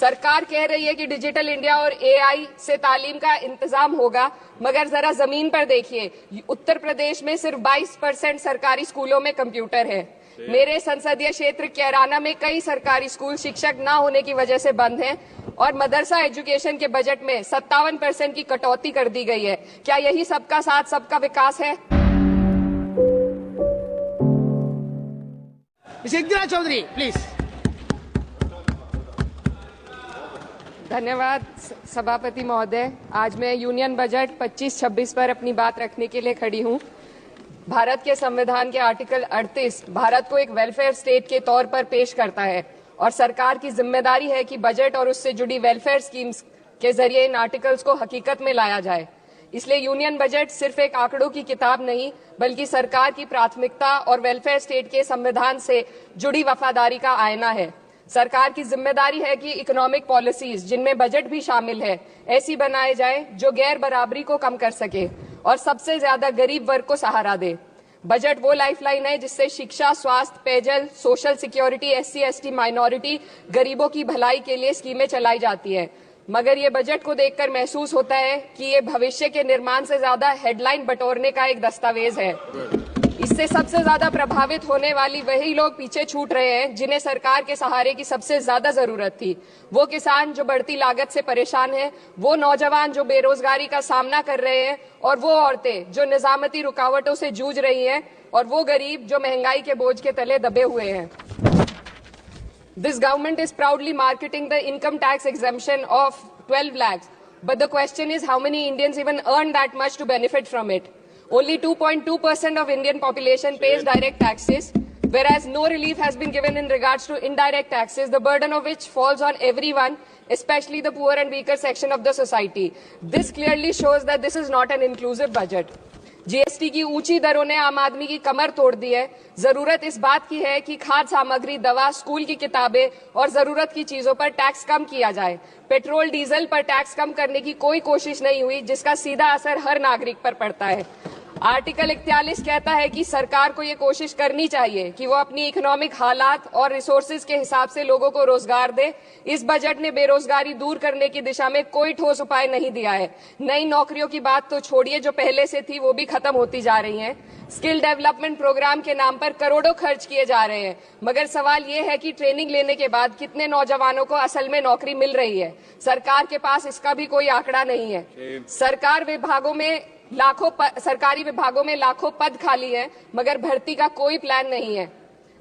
सरकार कह रही है कि डिजिटल इंडिया और एआई से तालीम का इंतजाम होगा, मगर जरा जमीन पर देखिए, उत्तर प्रदेश में सिर्फ 22% सरकारी स्कूलों में कंप्यूटर है। मेरे संसदीय क्षेत्र कैराना में कई सरकारी स्कूल शिक्षक न होने की वजह से बंद हैं और मदरसा एजुकेशन के बजट में 57% की कटौती कर दी गई है। क्या यही सबका साथ सबका विकास है? इंदिरा चौधरी प्लीज। धन्यवाद सभापति महोदय। आज मैं यूनियन बजट 25-26 पर अपनी बात रखने के लिए खड़ी हूं। भारत के संविधान के आर्टिकल 38 भारत को एक वेलफेयर स्टेट के तौर पर पेश करता है और सरकार की जिम्मेदारी है कि बजट और उससे जुड़ी वेलफेयर स्कीम्स के जरिए इन आर्टिकल्स को हकीकत में लाया जाए। इसलिए यूनियन बजट सिर्फ एक आंकड़ों की किताब नहीं, बल्कि सरकार की प्राथमिकता और वेलफेयर स्टेट के संविधान से जुड़ी वफादारी का आईना है। सरकार की जिम्मेदारी है कि इकोनॉमिक पॉलिसीज, जिनमें बजट भी शामिल है, ऐसी बनाए जाए जो गैर बराबरी को कम कर सके और सबसे ज्यादा गरीब वर्ग को सहारा दे। बजट वो लाइफलाइन है जिससे शिक्षा, स्वास्थ्य, पेयजल, सोशल सिक्योरिटी, SC/ST माइनॉरिटी, गरीबों की भलाई के लिए स्कीमें चलाई जाती है। मगर ये बजट को देखकर महसूस होता है कि ये भविष्य के निर्माण से ज्यादा हेडलाइन बटोरने का एक दस्तावेज है। इससे सबसे ज्यादा प्रभावित होने वाली वही लोग पीछे छूट रहे हैं जिन्हें सरकार के सहारे की सबसे ज्यादा जरूरत थी। वो किसान जो बढ़ती लागत से परेशान हैं, वो नौजवान जो बेरोजगारी का सामना कर रहे हैं, और वो औरतें जो निजामती रुकावटों से जूझ रही हैं, और वो गरीब जो महंगाई के बोझ के तले दबे हुए हैं। This government is proudly marketing the income tax exemption of 12 lakhs, but the question is how many Indians even earn that much to benefit from it? Only 2.2% of Indian population pays direct taxes, whereas no relief has been given in regards to indirect taxes, the burden of which falls on everyone, especially the poor and weaker section of the society. This clearly shows that this is not an inclusive budget. GST की ऊंची दरों ने आम आदमी की कमर तोड़ दी है। जरूरत इस बात की है कि खाद्य सामग्री, दवा, स्कूल की किताबें और जरूरत की चीजों पर टैक्स कम किया जाए। पेट्रोल, डीजल पर टैक्स कम करने की कोई कोशिश नहीं हुई, जिसका सीधा असर हर नागरिक पर पड़ता है। आर्टिकल 41 कहता है कि सरकार को ये कोशिश करनी चाहिए कि वो अपनी इकोनॉमिक हालात और रिसोर्सेज के हिसाब से लोगों को रोजगार दे। इस बजट ने बेरोजगारी दूर करने की दिशा में कोई ठोस उपाय नहीं दिया है। नई नौकरियों की बात तो छोड़िए, जो पहले से थी वो भी खत्म होती जा रही हैं। स्किल डेवलपमेंट प्रोग्राम के नाम पर करोड़ों खर्च किए जा रहे हैं, मगर सवाल ये है कि ट्रेनिंग लेने के बाद कितने नौजवानों को असल में नौकरी मिल रही है। सरकार के पास इसका भी कोई आंकड़ा नहीं है। सरकारी विभागों में लाखों पद खाली हैं, मगर भर्ती का कोई प्लान नहीं है।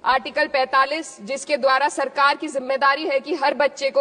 आर्टिकल 45, जिसके द्वारा सरकार की जिम्मेदारी है कि हर बच्चे को